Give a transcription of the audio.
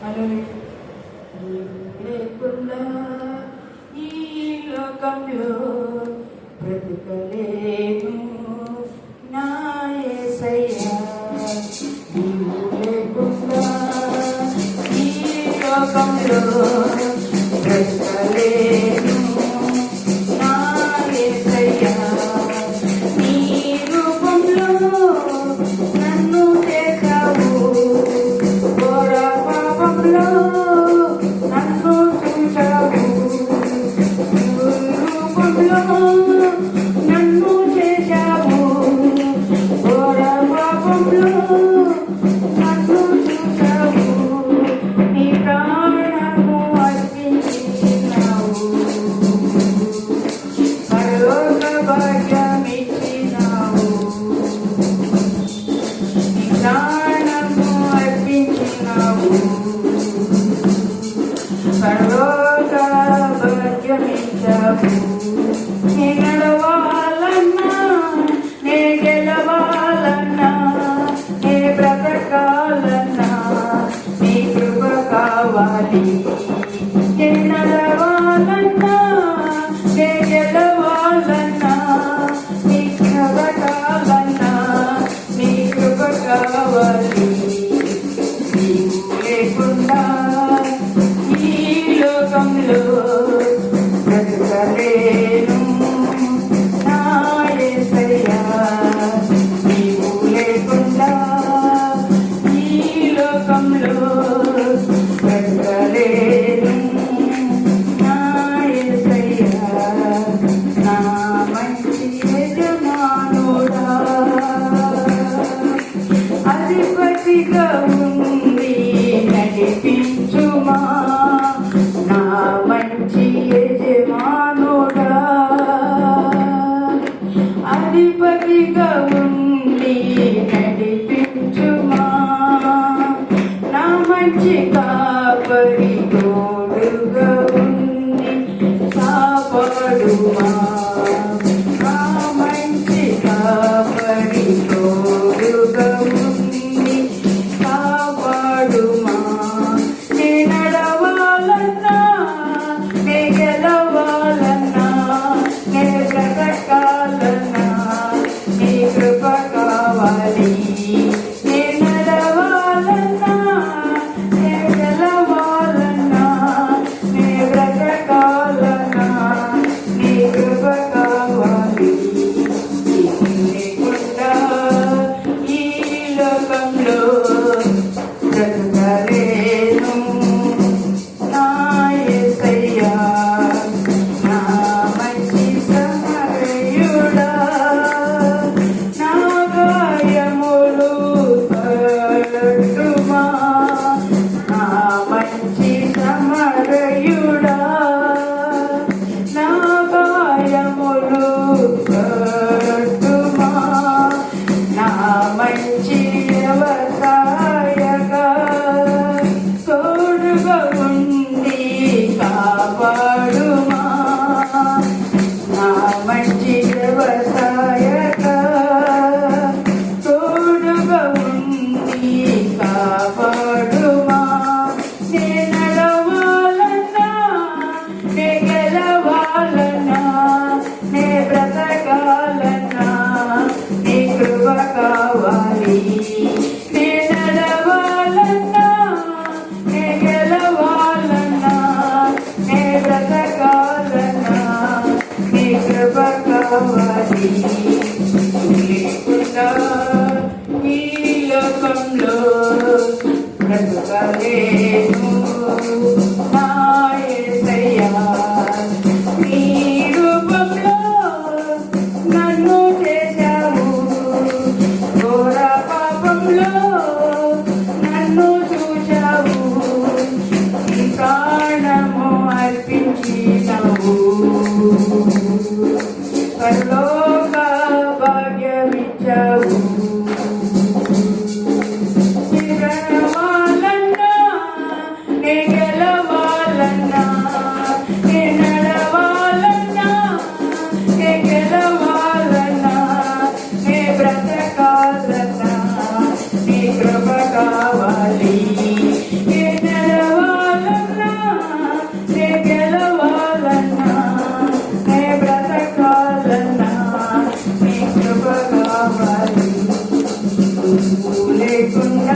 అను లేకుండా ఈ లోకంలో బ్రతుకలేను నా యేసయ్యా. నీవు లేకుండా ఈ లోకంలో బ్రతుకలేను నా యేసయ్యా. నీ రూపంలో నన్ను చేశావు, ఘోర పాపంలో నన్ను చూశావు. రూపంలో నన్ను చేశావు, ఘోర పాపంలో నన్ను చూశావు. నీ ప్రాణము అర్పించినావు, పరలోక భాగ్యమిచ్చినావు. నీ ప్రాణము అర్పించినావు, పరలోక భాగ్యమిచ్చావు. నీ నడవాలన్నా, నే గెలవాలన్నా, నే బ్రతకాలన్నా నీ కృప కావాలి. నే నడవాలన్నా, నే గెలవాలన్నా, నీ బ్రతకాలన్నా నీ కృప కావాలి. నీవు లేకుండా ఈ లోకంలో బ్రతకలేను నా యేసయ్యా. నీవు లేకుండా ఈ లోకంలో బ్రతకలేను నా యేసయ్యా. నా మంచి యజమానుడా, అధిపతిగా ఉండి నడిపించుమా. నా మంచి యజమానుడా, అధిపతిగా ఉండి నడిపించుమా. నా మంచి కాపరి తోడుగా ఉండి కాపాడుమా. నా మంచి కాపరి తోడుగా ఉండి కాపాడుమా. నే నడవాలన్నా, నే గెలవాలన్నా, నే బ్రతకాలన్నా నీ కృప కావాలి. నే నడవాలన్నా, నే గెలవాలన్నా, నే బ్రతకాలన్నా నీ కృప కావాలి. నీవు లేకుండా ఈ లోకంలో బ్రతకలేను నా యేసయ్యా. నా మంచి సమరయుడా, నా గాయములు కట్టుమా. నా మంచి సమరయుడా, నా గాయములు కట్టుమా. నా మంచి వ్యవసాయగా తోడుగా ఉండి కాపాడుమా. నా మంచి వ్యవసాయగా తోడుగా ఉండి కాపాడుమా. నే నడవాలన్నా, నే గెలవాలన్నా, నే బ్రతకాలన్నా నీ కృప కావాలి. నే నడవాలన్నా, నే గెలవాలన్నా, నే బ్రతకాలన్నా నీ కృప కావాలి. లేకుండా ఈ లోకంలో బ్రతకలేను నా యేసయ్యా. నీ రూపంలో నన్ను చేశావు, ఘోర పాపంలో నన్ను చూశావు. నీ ప్రాణము అర్పించినావు, పరలోక భాగ్యమిచ్చావు. నే గెలవాలన్నా, నే గెలవాలన్నా, నువ్వు లేకుండా